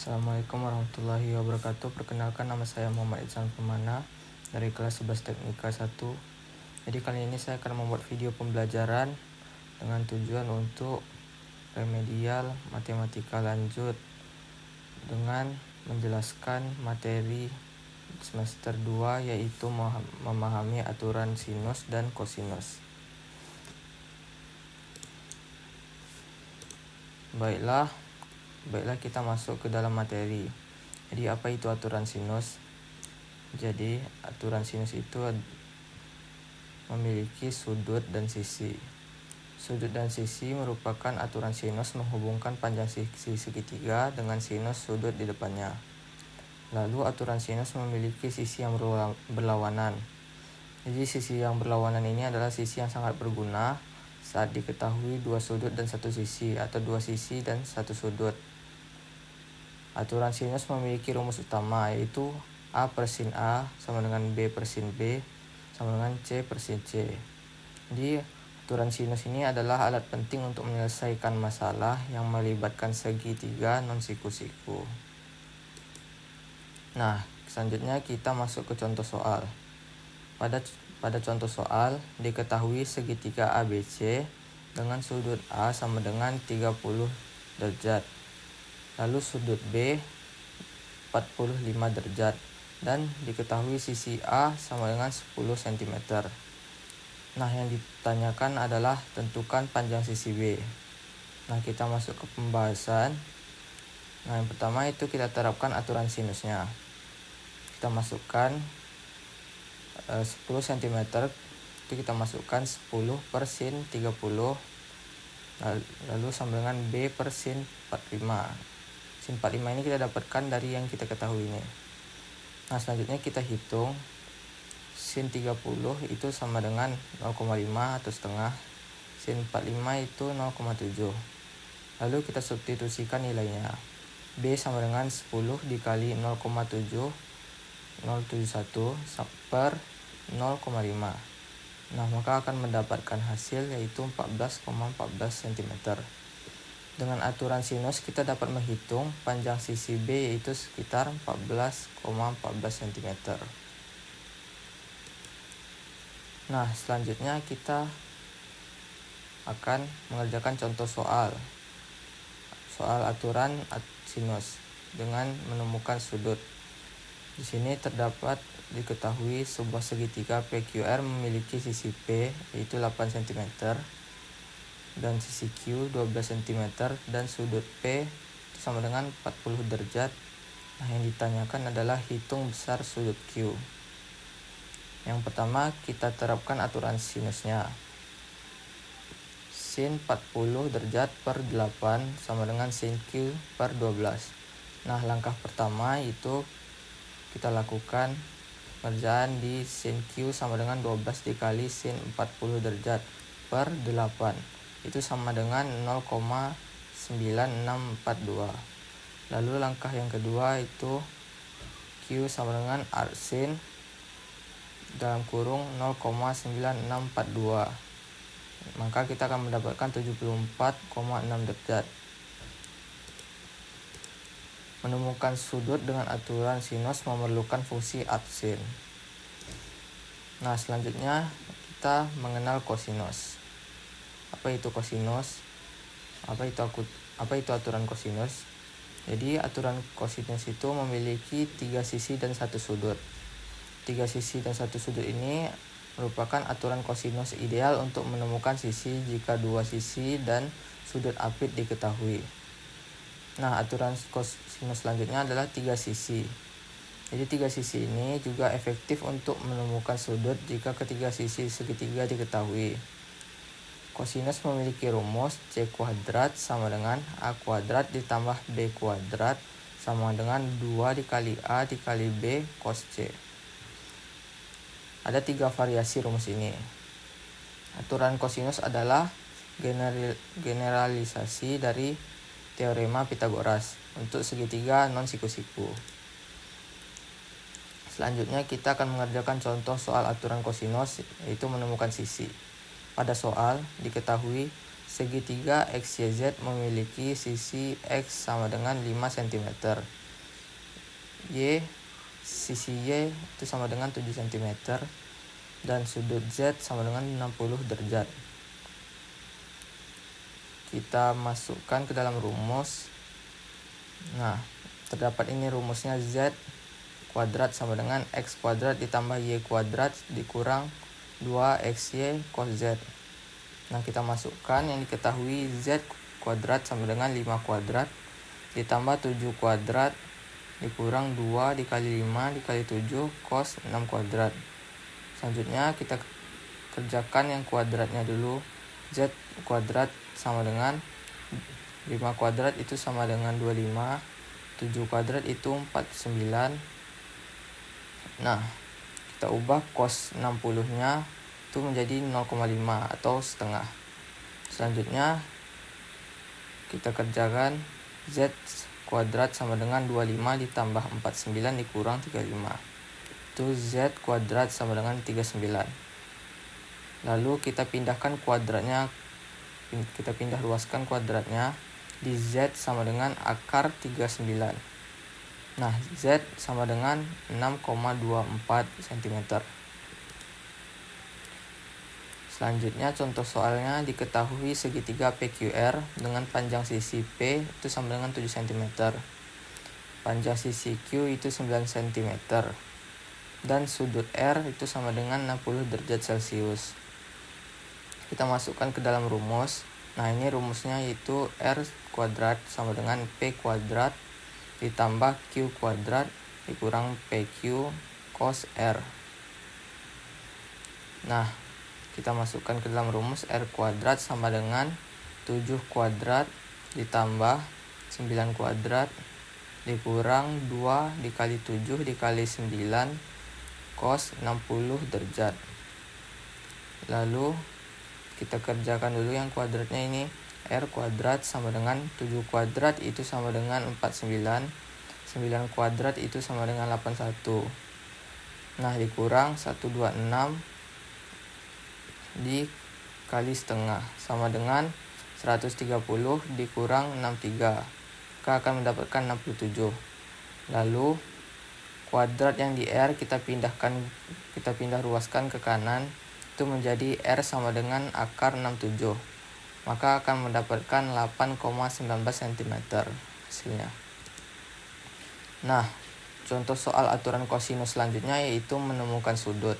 Assalamualaikum warahmatullahi wabarakatuh. Perkenalkan, nama saya Muhammad Ihsan Permana dari kelas 11 Teknika 1. Jadi kali ini saya akan membuat video pembelajaran dengan tujuan untuk remedial matematika lanjut dengan menjelaskan materi semester 2, yaitu memahami aturan sinus dan kosinus. Baiklah, kita masuk ke dalam materi. Jadi apa itu aturan sinus? Jadi aturan sinus itu memiliki sudut dan sisi. Sudut dan sisi merupakan aturan sinus menghubungkan panjang sisi segitiga dengan sinus sudut di depannya. Lalu aturan sinus memiliki sisi yang berlawanan. Jadi sisi yang berlawanan ini adalah sisi yang sangat berguna saat diketahui dua sudut dan satu sisi, atau dua sisi dan satu sudut. Aturan sinus memiliki rumus utama, yaitu A per sin A sama dengan B per sin B sama dengan C per sin C. Jadi aturan sinus ini adalah alat penting untuk menyelesaikan masalah yang melibatkan segitiga non-siku-siku. Nah, selanjutnya kita masuk ke contoh soal. Pada contoh soal, diketahui segitiga ABC dengan sudut A sama dengan 30 derajat. Lalu sudut B 45 derajat. Dan diketahui sisi A sama dengan 10 cm. Nah, yang ditanyakan adalah tentukan panjang sisi B. Nah, kita masuk ke pembahasan. Nah, yang pertama itu kita terapkan aturan sinusnya. Kita masukkan 10 cm, itu kita masukkan 10 per sin 30, lalu sama dengan B per sin 45. Sin 45 ini kita dapatkan dari yang kita ketahui ini. Nah, selanjutnya kita hitung sin 30 itu sama dengan 0,5 atau setengah. Sin 45 itu 0,7. Lalu kita substitusikan nilainya. B sama dengan 10 dikali 0,7, 071 per 0,5. Nah, maka akan mendapatkan hasil yaitu 14,14 cm. Dengan aturan sinus kita dapat menghitung panjang sisi B yaitu sekitar 14,14 cm. Nah, selanjutnya kita akan mengerjakan contoh soal aturan sinus dengan menemukan sudut. Di sini terdapat diketahui sebuah segitiga PQR memiliki sisi P yaitu 8 cm dan sisi Q 12 cm dan sudut P itu sama dengan 40 derajat. Nah, yang ditanyakan adalah hitung besar sudut Q. Yang pertama kita terapkan aturan sinusnya. Sin 40 derajat per 8 sama dengan sin Q per 12. Nah, langkah pertama itu kita lakukan pengerjaan di sin Q sama dengan 12 dikali sin 40 derajat per 8. Itu sama dengan 0,9642. Lalu langkah yang kedua itu Q sama dengan sin dalam kurung 0,9642. Maka kita akan mendapatkan 74,6 derajat. Menemukan sudut dengan aturan sinus memerlukan fungsi absin. Nah, selanjutnya kita mengenal kosinus. Apa itu kosinus? Apa itu aturan kosinus? Jadi aturan kosinus itu memiliki 3 sisi dan 1 sudut. 3 sisi dan 1 sudut ini merupakan aturan kosinus ideal untuk menemukan sisi jika 2 sisi dan sudut apit diketahui. Nah, aturan kosinus selanjutnya adalah 3 sisi. Jadi 3 sisi ini juga efektif untuk menemukan sudut jika ketiga sisi segitiga diketahui. Kosinus memiliki rumus C kuadrat sama dengan A kuadrat ditambah B kuadrat sama dengan 2 dikali A dikali B cos C. Ada 3 variasi rumus ini. Aturan kosinus adalah generalisasi dari teorema Pitagoras untuk segitiga non-siku-siku. Selanjutnya kita akan mengerjakan contoh soal aturan kosinus, yaitu menemukan sisi. Pada soal diketahui segitiga XYZ memiliki sisi X sama dengan 5 cm. Sisi Y itu sama dengan 7 cm. Dan sudut Z sama dengan 60 derajat. Kita masukkan ke dalam rumus. Nah, terdapat ini rumusnya, Z kuadrat sama dengan X kuadrat ditambah Y kuadrat dikurang 2XY cos Z. Nah, kita masukkan yang diketahui, Z kuadrat sama dengan 5 kuadrat ditambah 7 kuadrat dikurang 2 dikali 5 dikali 7 cos 6 kuadrat. Selanjutnya kita kerjakan yang kuadratnya dulu. Z kuadrat sama dengan 5 kuadrat itu sama dengan 25, 7 kuadrat itu 49. Nah, kita ubah cos 60-nya itu menjadi 0,5 atau setengah. Selanjutnya kita kerjakan Z kuadrat sama dengan 25 ditambah 49 dikurang 35. Itu Z kuadrat sama dengan 39. Lalu kita pindahkan kuadratnya, kita pindah ruaskan kuadratnya di Z sama dengan akar 39. Nah, Z sama dengan 6,24 cm. Selanjutnya contoh soalnya, diketahui segitiga PQR dengan panjang sisi P itu sama dengan 7 cm. Panjang sisi Q itu 9 cm. Dan sudut R itu sama dengan 60 derajat Celcius. Kita masukkan ke dalam rumus. Nah, ini rumusnya yaitu R kuadrat sama dengan P kuadrat ditambah Q kuadrat dikurang PQ cos R. Nah, kita masukkan ke dalam rumus, R kuadrat sama dengan 7 kuadrat ditambah 9 kuadrat dikurang 2 dikali 7 dikali 9 cos 60 derajat. Lalu kita kerjakan dulu yang kuadratnya ini. R kuadrat sama dengan 7 kuadrat itu sama dengan 49, 9 kuadrat itu sama dengan 81. Nah, dikurang 126 dikali setengah sama dengan 130 dikurang 63. Maka akan mendapatkan 67. Lalu kuadrat yang di R kita pindah ruaskan ke kanan, itu menjadi R sama dengan akar 67. Maka akan mendapatkan 8,19 cm hasilnya. Nah, contoh soal aturan kosinus selanjutnya yaitu menemukan sudut.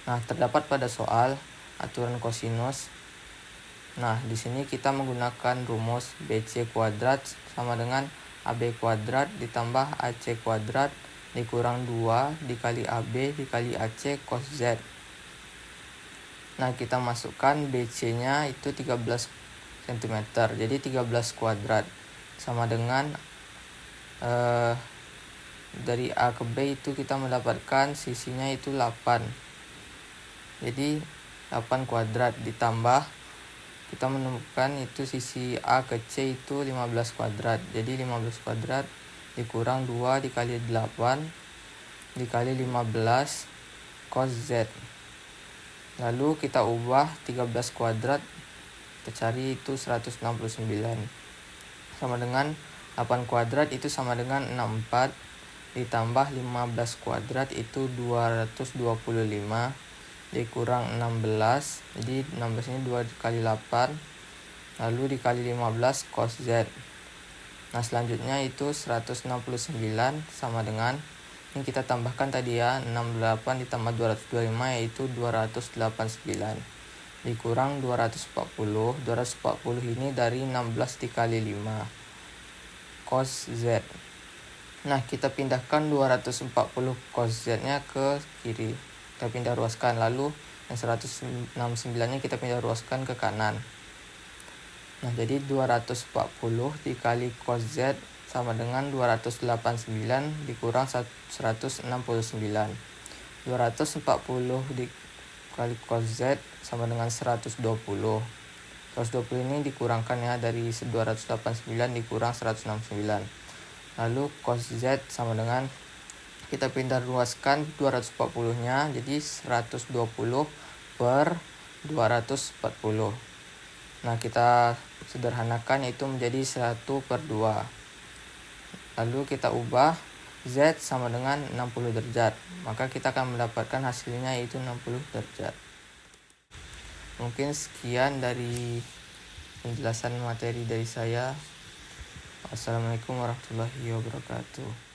Nah, terdapat pada soal aturan kosinus. Nah, di sini kita menggunakan rumus BC kuadrat sama dengan AB kuadrat ditambah AC kuadrat dikurang 2 dikali AB dikali AC cos Z. Nah, kita masukkan BC-nya itu 13 cm. Jadi 13 kuadrat sama dengan dari A ke B itu kita mendapatkan sisinya itu 8. Jadi 8 kuadrat ditambah kita menemukan itu sisi A ke C itu 15 kuadrat. Jadi 15 kuadrat dikurang 2 dikali 8 dikali 15 cos Z. Lalu kita ubah 13 kuadrat, kita cari itu 169 sama dengan 8 kuadrat itu sama dengan 64 ditambah 15 kuadrat itu 225 dikurang 16. Jadi 16 ini 2 dikali 8 lalu dikali 15 cos Z. Nah, selanjutnya itu 169 sama dengan, ini kita tambahkan tadi ya, 68 ditambah 225 yaitu 289 dikurang 240. 240 ini dari 16 dikali 5 cos Z. Nah, kita pindahkan 240 cos Z nya ke kiri, kita pindah ruaskan. Lalu yang 169 nya kita pindah ruaskan ke kanan. Nah, jadi 240 dikali cos Z sama dengan 289 dikurang 169. 240 dikali cos Z sama dengan 120. 120 ini dikurangkan ya, dari 289 dikurang 169. Lalu cos Z sama dengan, kita pindah ruaskan 240-nya jadi 120 per 240. Nah, kita sederhanakan itu menjadi 1/2. Lalu kita ubah Z sama dengan 60 derajat. Maka kita akan mendapatkan hasilnya yaitu 60 derajat. Mungkin sekian dari penjelasan materi dari saya. Wassalamualaikum warahmatullahi wabarakatuh.